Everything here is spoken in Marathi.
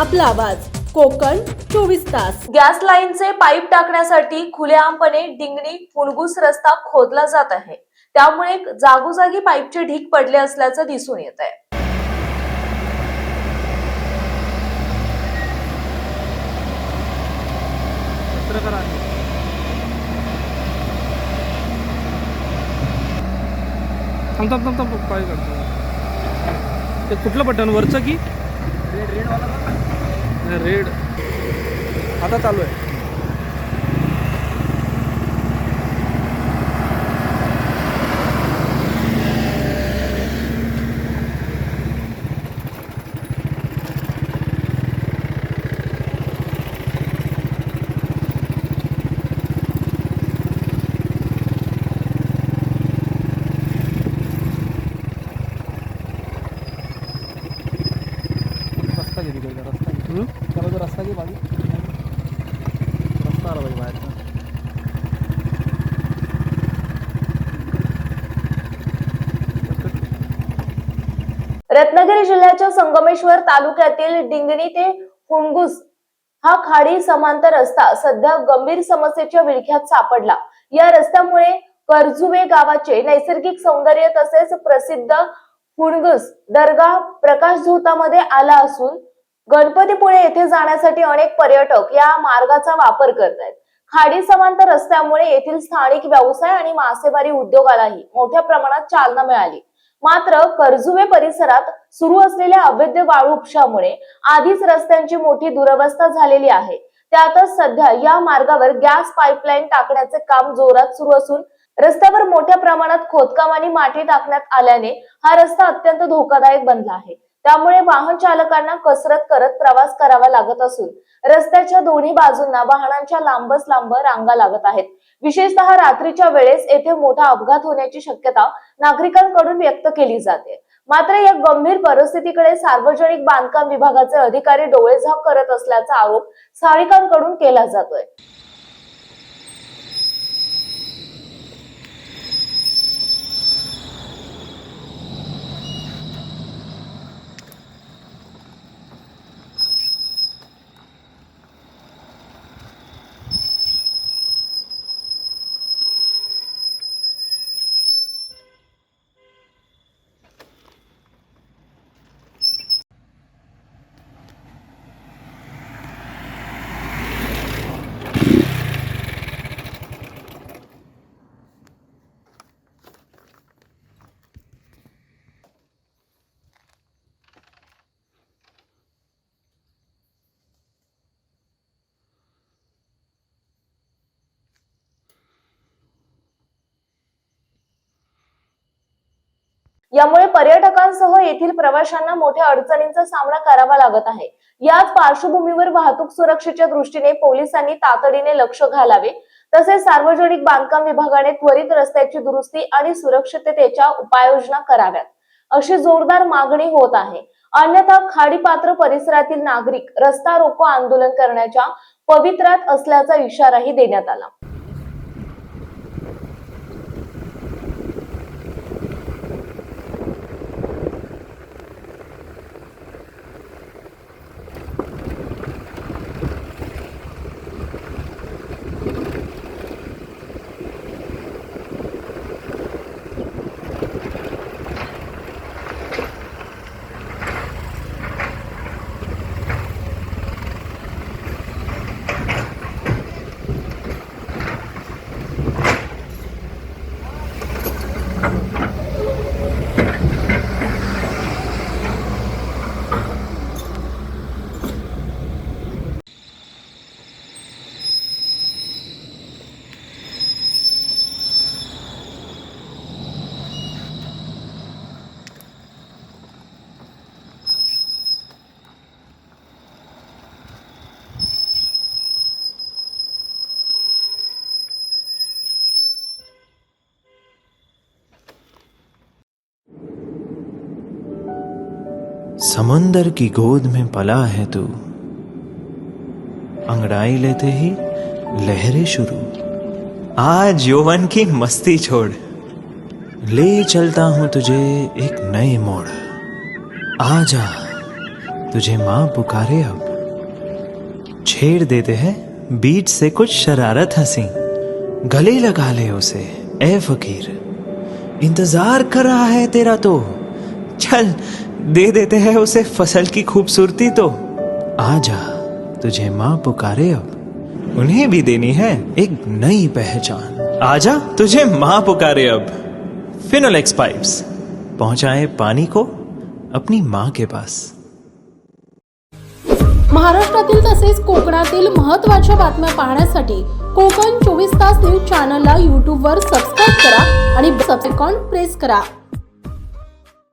आपला आवाज कोकण 24 तास। गॅस लाईनचे पाईप टाकण्यासाठी खुलेआमपणे डिंगणी फुणगुस रस्ता खोदला जात आहे। त्यामुळे जागोजागी पाईपचे ढीग पडले असल्याचं दिसून येत आहे। थांब काय करतो ते कुठलं बटन वरचं की रेड वाला रेड आता चालू आहे। रस्ता की बाजू रस्ता आला भाई बाहेर। रत्नागिरी जिल्ह्याच्या संगमेश्वर तालुक्यातील डिंगणी ते फुणगुस हा खाडी समांतर रस्ता सध्या गंभीर समस्येच्या विळख्यात सापडला। या रस्त्यामुळे करजुवे गावाचे नैसर्गिक सौंदर्य तसेच प्रसिद्ध फुणगुस दर्गा प्रकाश झोतामध्ये आला असून गणपतीपुळे येथे जाण्यासाठी अनेक पर्यटक या मार्गाचा वापर करत आहेत। खाडी समांतर रस्त्यामुळे येथील स्थानिक व्यवसाय आणि मासेमारी उद्योगालाही मोठ्या प्रमाणात चालना मिळाली। मात्र करजुवे परिसरात सुरू असलेल्या अवैध वाळू उपशामुळे आधीच रस्त्यांची मोठी दुरवस्था झालेली आहे। त्यातच सध्या या मार्गावर गॅस पाईपलाईन टाकण्याचे काम जोरात सुरू असून रस्त्यावर मोठ्या प्रमाणात खोदकाम आणि माती टाकण्यात आल्याने हा रस्ता अत्यंत धोकादायक बनला आहे। त्यामुळे वाहन चालकांना कसरत करत प्रवास करावा लागत असून रस्त्याच्या दोन्ही बाजूंना वाहनांच्या लांबच लांब रांगा लागत आहेत। विशेषतः रात्रीच्या वेळेस येथे मोठा अपघात होण्याची शक्यता नागरिकांकडून व्यक्त केली जाते। मात्र या गंभीर परिस्थितीकडे सार्वजनिक बांधकाम विभागाचे अधिकारी डोळेझाक करत असल्याचा आरोप स्थानिकांकडून केला जातोय। यामुळे पर्यटकांसह येथील प्रवाशांना मोठ्या अडचणींचा सामना करावा लागत आहे। याच पार्श्वभूमीवर वाहतूक सुरक्षेच्या दृष्टीने पोलिसांनी तातडीने लक्ष घालावे तसेच सार्वजनिक बांधकाम विभागाने त्वरित रस्त्याची दुरुस्ती आणि सुरक्षिततेच्या उपाययोजना कराव्यात अशी जोरदार मागणी होत आहे। अन्यथा खाडीपात्र परिसरातील नागरिक रस्ता रोको आंदोलन करण्याच्या पवित्र्यात असल्याचा इशाराही देण्यात आला। समंदर की गोद में पला है तू, अंगड़ाई लेते ही लहरें शुरू। आज यौवन की मस्ती छोड़, ले चलता हूं तुझे एक नए मोड़। आजा तुझे मां पुकारे अब। छेड़ देते हैं बीच से कुछ शरारत हंसी, गले लगा ले उसे ए फकीर, इंतजार कर रहा है तेरा तो, चल दे देते हैं उसे फसल की खूबसूरती तो। आजा तुझे माँ पुकारे अब, उन्हें भी देनी है एक नई पहचान। आजा तुझे माँ पुकारे अब। फिनोलेक्स पाइप्स पहुंचाए पानी को अपनी माँ के पास। महाराष्ट्रातील तसेच कोकणातील महत्त्वाच्या बातम्या पाहण्यासाठी कोकण 24 तास न्यूज चॅनलला यूट्यूबवर सबस्क्राईब करा आणि बेल आयकॉन प्रेस करा।